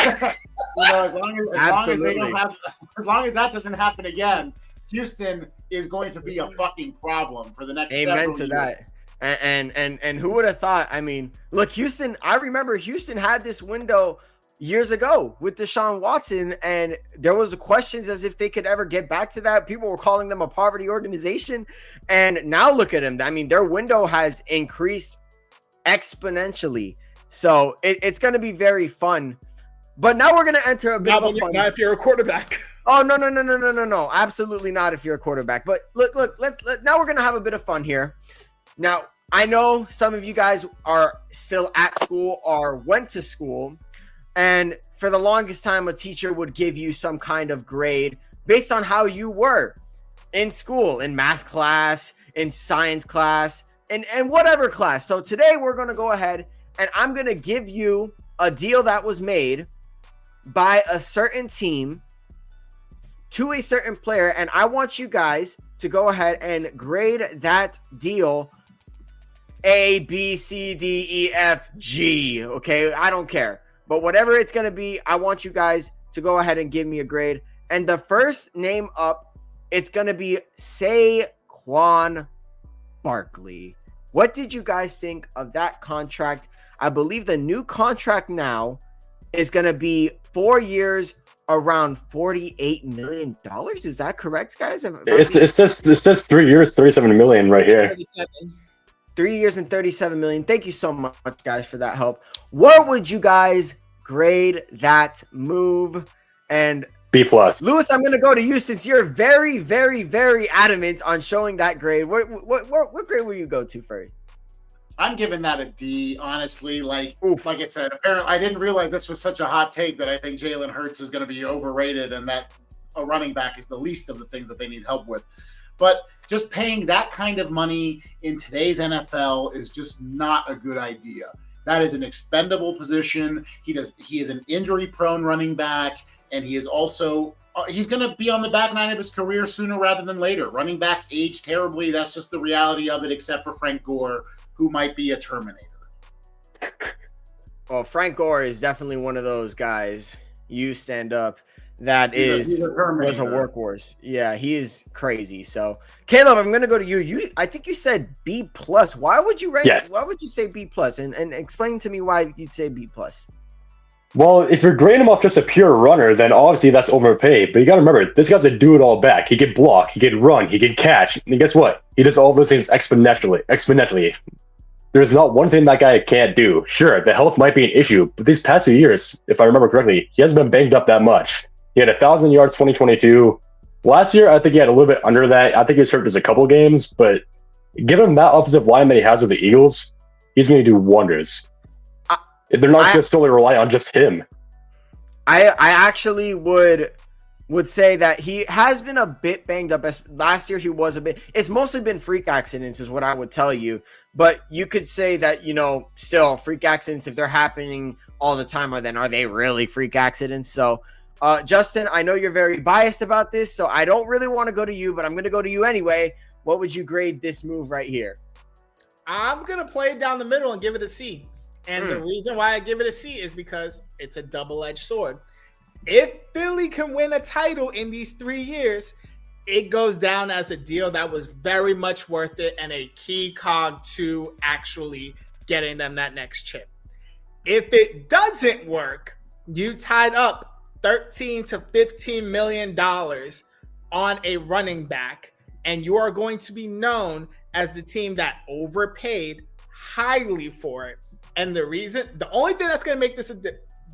long as that doesn't happen again, Houston is going to be a fucking problem for the next several years. Amen to that. And who would have thought? I mean, look, Houston, I remember Houston had this window years ago with Deshaun Watson, and there was questions as if they could ever get back to that. People were calling them a poverty organization, and now look at them. I mean, their window has increased exponentially. So it's going to be very fun. But now we're going to enter a bit of a fun. Not if you're a quarterback. Oh, no. Absolutely not if you're a quarterback. But look, now we're going to have a bit of fun here. Now, I know some of you guys are still at school or went to school, and for the longest time, a teacher would give you some kind of grade based on how you were in school, in math class, in science class, and whatever class. So today we're going to go ahead and I'm going to give you a deal that was made by a certain team to a certain player, and I want you guys to go ahead and grade that deal A, B, C, D, E, F, G. Okay, I don't care. But whatever it's going to be, I want you guys to go ahead and give me a grade. And the first name up, it's going to be Saquon Barkley. What did you guys think of that contract? I believe the new contract now is going to be 4 years, around $48 million. Is that correct, guys? It says 3 years, $37 million right here. 37. 3 years and $37 million. Thank you so much, guys, for that help. What would you guys grade that move? And B+. Lewis, I'm going to go to you since you're very, very, very adamant on showing that grade. What grade will you go to first? I'm giving that a D, honestly. Like I said, apparently I didn't realize this was such a hot take that I think Jalen Hurts is going to be overrated and that a running back is the least of the things that they need help with. But just paying that kind of money in today's NFL is just not a good idea. That is an expendable position. He is an injury-prone running back, and he is also he's going to be on the back nine of his career sooner rather than later. Running backs age terribly. That's just the reality of it, except for Frank Gore, who might be a Terminator. Well, Frank Gore is definitely one of those guys. You stand up. That was a workhorse. Yeah, he is crazy. So, Caleb, I'm gonna go to you. I think you said B+. Why would you rate? Yes. Why would you say B+? And explain to me why you'd say B+. Well, if you're grading him off just a pure runner, then obviously that's overpaid. But you got to remember, this guy's a do-it-all back. He can block, he can run, he can catch. And guess what? He does all those things exponentially. There's not one thing that guy can't do. Sure, the health might be an issue, but these past few years, if I remember correctly, he hasn't been banged up that much. He had 1,000 yards 2022. Last year, I think he had a little bit under that. I think he was hurt just a couple games, but given that offensive line that he has with the Eagles, he's going to do wonders. They're not going to solely rely on just him. I actually would would say that he has been a bit banged up. Last year he was a bit. It's mostly been freak accidents is what I would tell you. But you could say that, still freak accidents, if they're happening all the time, are they really freak accidents? So, Justin, I know you're very biased about this, so I don't really want to go to you, but I'm going to go to you anyway. What would you grade this move right here? I'm going to play it down the middle and give it a C. And the reason why I give it a C is because it's a double-edged sword. If Philly can win a title in these 3 years, it goes down as a deal that was very much worth it and a key cog to actually getting them that next chip. If it doesn't work, you tied up $13 to $15 million on a running back, and you are going to be known as the team that overpaid highly for it. And the only thing that's going to make this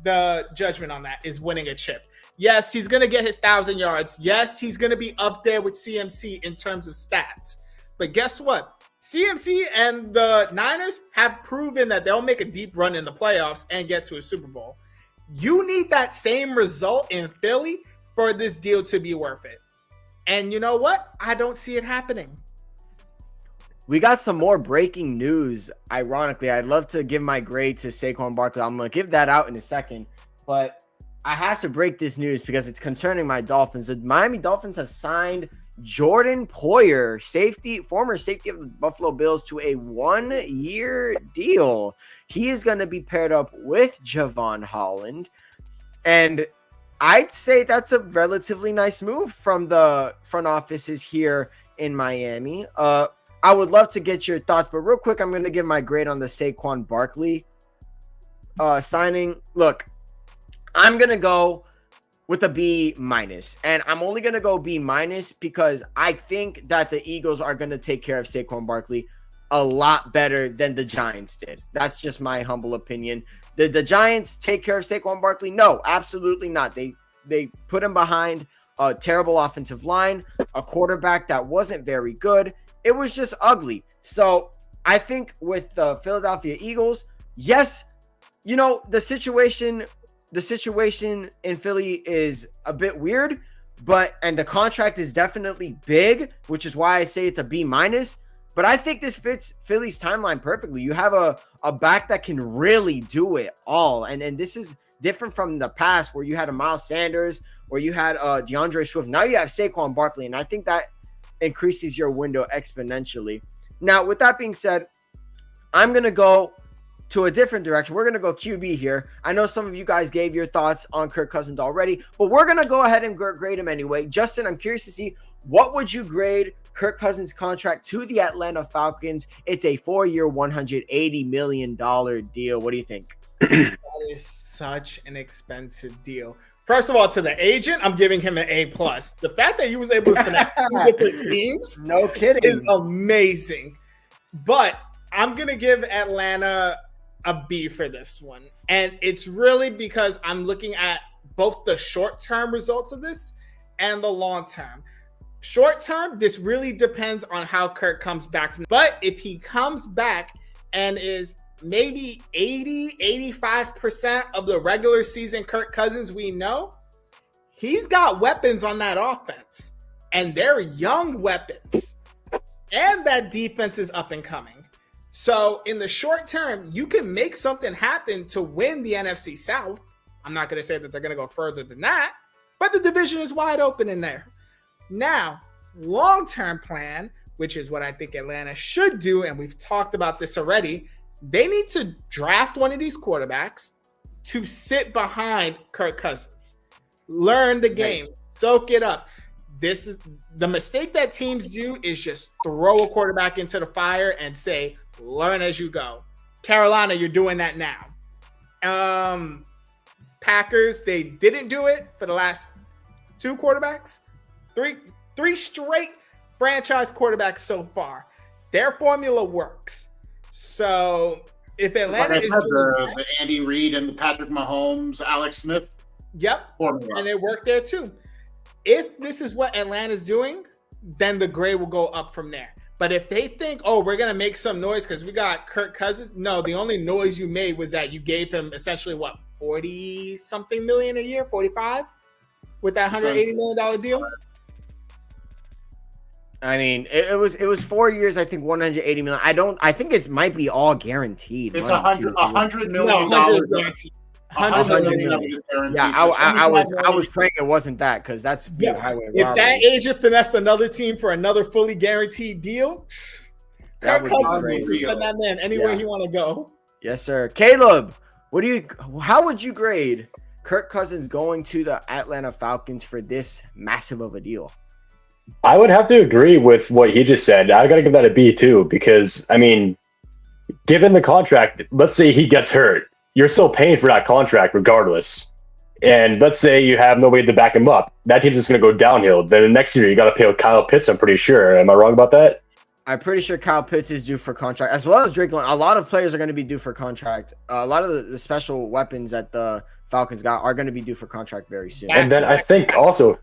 the judgment on that is winning a chip. Yes, he's going to get his 1,000 yards. Yes, he's going to be up there with CMC in terms of stats. But guess what? CMC and the Niners have proven that they'll make a deep run in the playoffs and get to a Super Bowl. You need that same result in Philly for this deal to be worth it. And you know what? I don't see it happening. We got some more breaking news. Ironically, I'd love to give my grade to Saquon Barkley. I'm going to give that out in a second. But I have to break this news because it's concerning my Dolphins. The Miami Dolphins have signed Jordan Poyer, former safety of the Buffalo Bills, to a 1-year deal. He is going to be paired up with Javon Holland. And I'd say that's a relatively nice move from the front offices here in Miami. I would love to get your thoughts, but real quick, I'm going to give my grade on the Saquon Barkley signing. Look, I'm going to go with a B-, and I'm only going to go B- because I think that the Eagles are going to take care of Saquon Barkley a lot better than the Giants did. That's just my humble opinion. Did the Giants take care of Saquon Barkley? No, absolutely not. They put him behind a terrible offensive line, a quarterback that wasn't very good. It was just ugly. So I think with the Philadelphia Eagles, yes, the situation in Philly is a bit weird, and the contract is definitely big, which is why I say it's a B-. But I think this fits Philly's timeline perfectly. You have a back that can really do it all. And this is different from the past where you had a Miles Sanders, where you had DeAndre Swift. Now you have Saquon Barkley, and I think that increases your window exponentially. Now, with that being said, I'm going to go to a different direction. We're going to go QB here. I know some of you guys gave your thoughts on Kirk Cousins already, but we're going to go ahead and grade him anyway. Justin, I'm curious to see, what would you grade Kirk Cousins' contract to the Atlanta Falcons? It's a 4-year, $180 million deal. What do you think? That is such an expensive deal. First of all, to the agent, I'm giving him an A+. The fact that he was able to finesse 2 different teams, no kidding, is amazing. But I'm going to give Atlanta a B for this one. And it's really because I'm looking at both the short-term results of this and the long-term. Short-term, this really depends on how Kirk comes back. But if he comes back and is maybe 85% of the regular season Kirk Cousins we know, he's got weapons on that offense, and they're young weapons, and that defense is up and coming. So in the short term, you can make something happen to win the NFC South. I'm not going to say that they're going to go further than that, but the division is wide open in there. Now, long-term plan, which is what I think Atlanta should do, and we've talked about this already, they need to draft one of these quarterbacks to sit behind Kirk Cousins. Learn the game. Soak it up. This is the mistake that teams do, is just throw a quarterback into the fire and say, learn as you go. Carolina, you're doing that now. Packers, they didn't do it for the last 2 quarterbacks. Three straight franchise quarterbacks so far. Their formula works. So if Atlanta is the Andy Reid and the Patrick Mahomes, Alex Smith. Yep. Formula. And it worked there too. If this is what Atlanta's doing, then the grade will go up from there. But if they think, oh, we're going to make some noise because we got Kirk Cousins. No, the only noise you made was that you gave him essentially 40-something million a year, 45? with that $180 million deal? I mean, it was 4 years. I think 180 million. I think it might be all guaranteed. It's money, too. $100 No, million. 100 is guaranteed. 100 million. Yeah, I was praying it wasn't that because that's highway if robbery. that agent finessed another team for another fully guaranteed deal, That Kirk would be Cousins crazy. needs to send that man anywhere he want to go. Yes, sir. Caleb, how would you grade Kirk Cousins going to the Atlanta Falcons for this massive of a deal? I would have to agree with what he just said. I got to give that a B too, because I mean, given the contract, let's say he gets hurt, you're still paying for that contract regardless. And let's say you have nobody to back him up. That team's just going to go downhill. Then the next year you got to pay with Kyle Pitts, I'm pretty sure. Am I wrong about that? I'm pretty sure Kyle Pitts is due for contract, as well as Drake London. A lot of players are going to be due for contract. A lot of the special weapons that the Falcons got are going to be due for contract very soon. And then I think also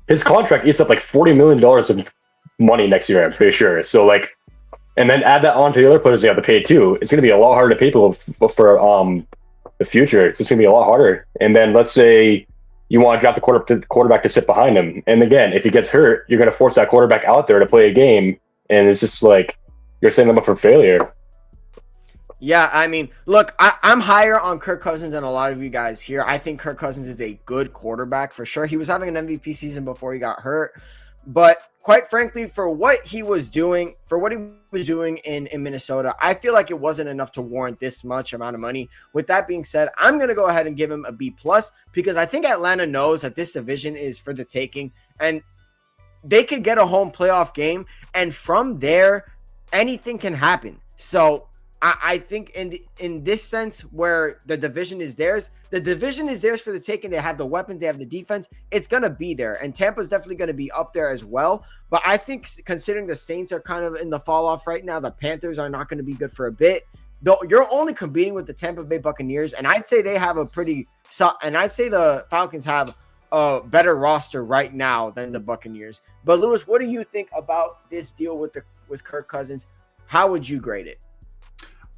his contract eats up like $40 million of money next year, I'm pretty sure. So like, and then add that on to the other players they have to pay too. It's going to be a lot harder to pay people for the future. It's just going to be a lot harder. And then let's say you want to draft the quarterback to sit behind him. And again, if he gets hurt, you're going to force that quarterback out there to play a game. And it's just like you're setting them up for failure. Yeah, I mean, look, I'm higher on Kirk Cousins than a lot of you guys here. I think Kirk Cousins is a good quarterback for sure. He was having an MVP season before he got hurt. But quite frankly, for what he was doing in Minnesota, I feel like it wasn't enough to warrant this much amount of money. With that being said, I'm going to go ahead and give him a B+, because I think Atlanta knows that this division is for the taking, and they could get a home playoff game, and from there, anything can happen. So I think in this sense, where the division is theirs for the taking. They have the weapons, they have the defense. It's going to be there. And Tampa's definitely going to be up there as well. But I think considering the Saints are kind of in the fall off right now, the Panthers are not going to be good for a bit. Though you're only competing with the Tampa Bay Buccaneers. And I'd say they have I'd say the Falcons have a better roster right now than the Buccaneers. But Lewis, what do you think about this deal with Kirk Cousins? How would you grade it?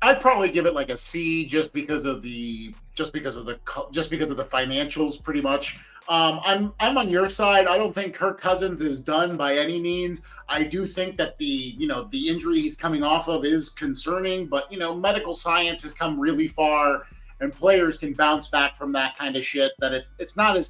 I'd probably give it like a C, just because of the financials, pretty much. I'm on your side. I don't think Kirk Cousins is done by any means. I do think that the injury he's coming off of is concerning, but medical science has come really far, and players can bounce back from that kind of shit. That it's not a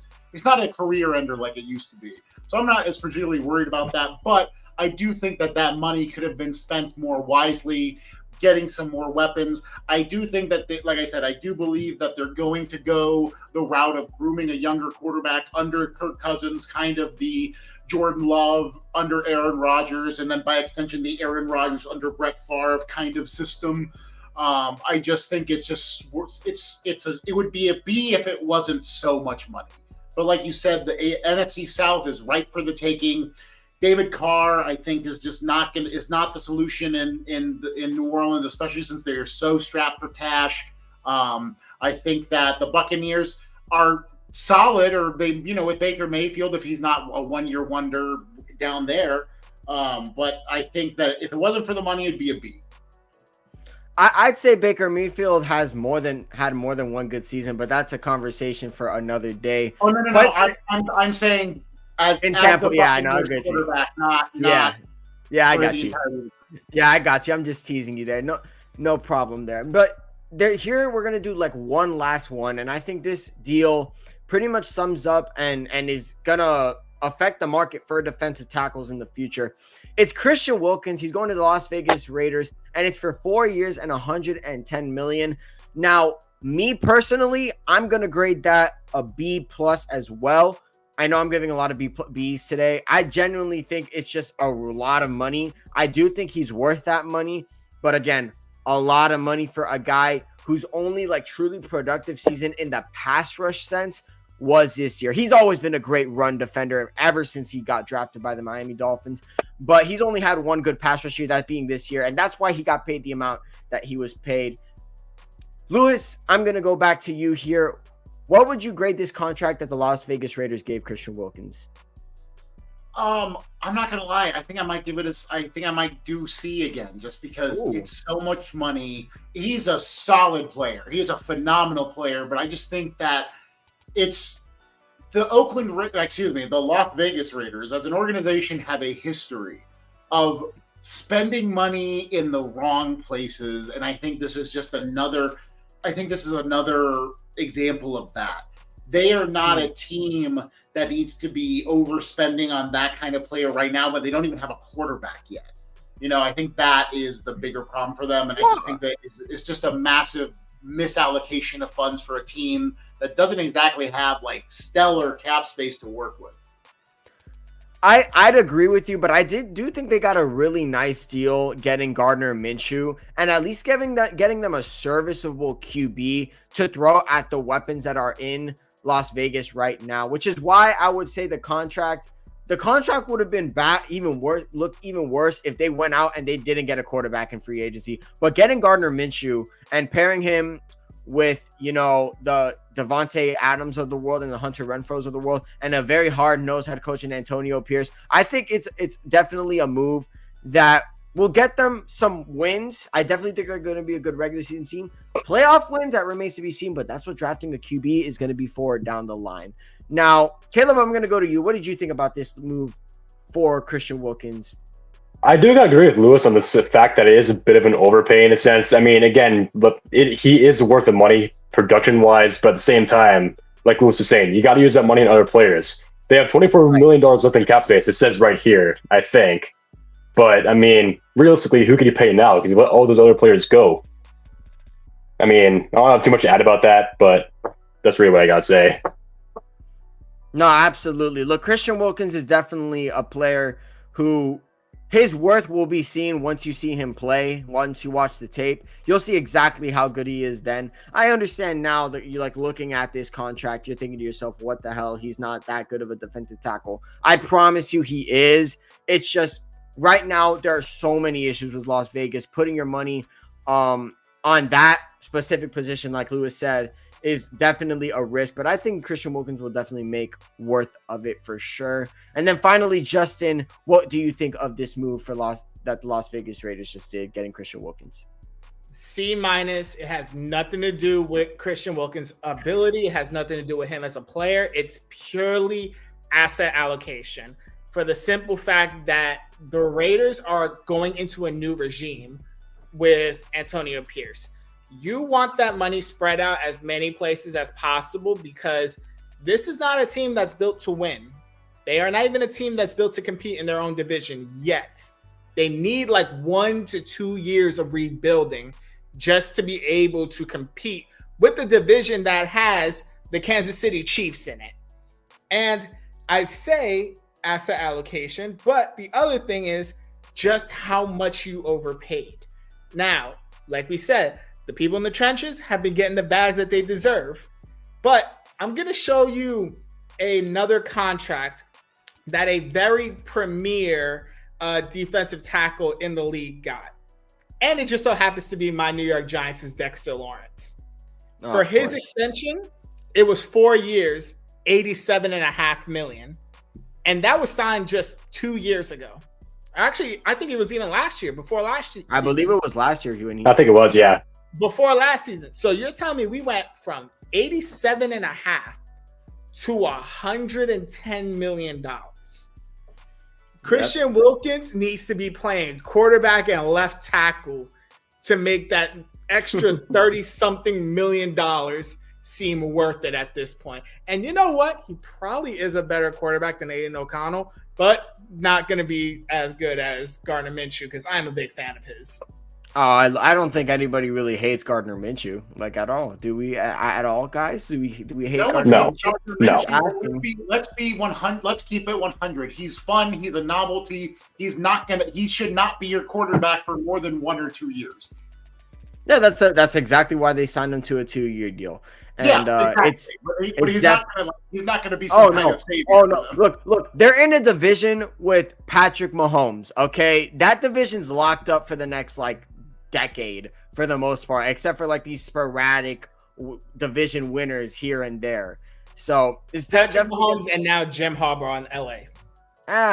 career ender like it used to be. So I'm not as particularly worried about that, but I do think that money could have been spent more wisely, getting some more weapons. I do think that, like I said, I do believe that they're going to go the route of grooming a younger quarterback under Kirk Cousins, kind of the Jordan Love under Aaron Rodgers, and then by extension, the Aaron Rodgers under Brett Favre kind of system. I just think it would be a B if it wasn't so much money. But like you said, the NFC South is ripe for the taking. David Carr, I think, is not the solution in New Orleans, especially since they are so strapped for cash. I think that the Buccaneers are solid, or they, with Baker Mayfield, if he's not a one-year wonder down there. But I think that if it wasn't for the money, it'd be a B. I'd say Baker Mayfield had more than one good season, but that's a conversation for another day. Oh no! I'm saying. In Tampa, yeah, I know. I get you. I got you. Yeah, I got you. I'm just teasing you there. No problem there. But here we're gonna do like one last one, and I think this deal pretty much sums up and is gonna affect the market for defensive tackles in the future. It's Christian Wilkins. He's going to the Las Vegas Raiders, and it's for 4 years and $110 million. Now, me personally, I'm gonna grade that a B+ as well. I know I'm giving a lot of B's today. I genuinely think it's just a lot of money. I do think he's worth that money. But again, a lot of money for a guy whose only like truly productive season in the pass rush sense was this year. He's always been a great run defender ever since he got drafted by the Miami Dolphins. But he's only had one good pass rush year, that being this year. And that's why he got paid the amount that he was paid. Lewis, I'm going to go back to you here. What would you grade this contract that the Las Vegas Raiders gave Christian Wilkins? I'm not gonna lie. I think I might do C again, just because it's so much money. He's a solid player. He is a phenomenal player, but I just think that it's the Las Vegas Raiders as an organization have a history of spending money in the wrong places, and I think this is just another. I think this is another example of that. They are not a team that needs to be overspending on that kind of player right now, but they don't even have a quarterback yet. I think that is the bigger problem for them, and I just think that it's just a massive misallocation of funds for a team that doesn't exactly have like stellar cap space to work with. I'd agree with you, but I do think they got a really nice deal getting Gardner Minshew and at least getting them a serviceable QB to throw at the weapons that are in Las Vegas right now, which is why I would say the contract would have been looked even worse if they went out and they didn't get a quarterback in free agency. But getting Gardner Minshew and pairing him with, the Devontae Adams of the world and the Hunter Renfros of the world and a very hard-nosed head coach in Antonio Pierce, I think it's definitely a move that will get them some wins. I definitely think they're going to be a good regular season team. Playoff wins, that remains to be seen, but that's what drafting a QB is going to be for down the line. Now, Caleb, I'm going to go to you. What did you think about this move for Christian Wilkins? I do agree with Lewis on this fact that it is a bit of an overpay in a sense. I mean, again, he is worth the money production-wise, but at the same time, like Lewis was saying, you got to use that money on other players. They have $24 million left in cap space. It says right here, I think. But, I mean, realistically, who could you pay now? Because you let all those other players go. I mean, I don't have too much to add about that, but that's really what I got to say. No, absolutely. Look, Christian Wilkins is definitely a player who his worth will be seen once you see him play, once you watch the tape. You'll see exactly how good he is then. I understand now that you're like looking at this contract, you're thinking to yourself, what the hell? He's not that good of a defensive tackle. I promise you he is. It's just right now there are so many issues with Las Vegas. Putting your money on that specific position, like Lewis said, is definitely a risk, but I think Christian Wilkins will definitely make worth of it for sure. And then finally, Justin, what do you think of this move that the Las Vegas Raiders just did, getting Christian Wilkins? C-. It has nothing to do with Christian Wilkins' ability. It has nothing to do with him as a player. It's purely asset allocation for the simple fact that the Raiders are going into a new regime with Antonio Pierce. You want that money spread out as many places as possible because this is not a team that's built to win. They are not even a team that's built to compete in their own division yet. They need like 1 to 2 years of rebuilding just to be able to compete with the division that has the Kansas City Chiefs in it. And I'd say asset allocation, but the other thing is just how much you overpaid. Now, like we said, the people in the trenches have been getting the bags that they deserve. But I'm going to show you another contract that a very premier defensive tackle in the league got. And it just so happens to be my New York Giants' Dexter Lawrence. For his extension, it was 4 years, $87.5 million. And that was signed just 2 years ago. Actually, I think it was even last year, before last year. I believe it was last year. I think it was, yeah. Before last season. So you're telling me we went from 87.5 to $110 million. Christian Wilkins needs to be playing quarterback and left tackle to make that extra 30-something million dollars seem worth it at this point. And you know what? He probably is a better quarterback than Aiden O'Connell, but not going to be as good as Gardner Minshew because I'm a big fan of his. Oh, I don't think anybody really hates Gardner Minshew, like at all. Do we at all, guys? Do we hate Gardner Minshew? No. Let's be 100. Let's keep it 100. He's fun. He's a novelty. He should not be your quarterback for more than 1 or 2 years. Yeah, that's exactly why they signed him to a 2-year deal. And exactly. But he's not going to be some kind of savior. Oh no! Look, they're in a division with Patrick Mahomes. Okay, that division's locked up for the next decade for the most part, except for these sporadic division winners here and there. So it's Patrick Mahomes and now Jim Harbaugh in LA.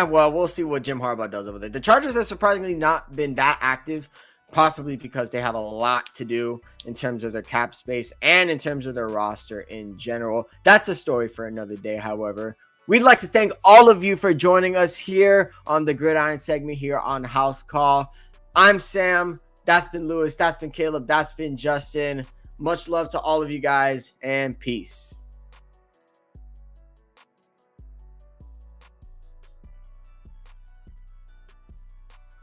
Well, we'll see what Jim Harbaugh does over there. The Chargers have surprisingly not been that active possibly because they have a lot to do in terms of their cap space and in terms of their roster in general. That's a story for another day, however. We'd like to thank all of you for joining us here on the Gridiron segment here on House Call. I'm Sam. That's been Lewis. That's been Caleb. That's been Justin. Much love to all of you guys, and peace.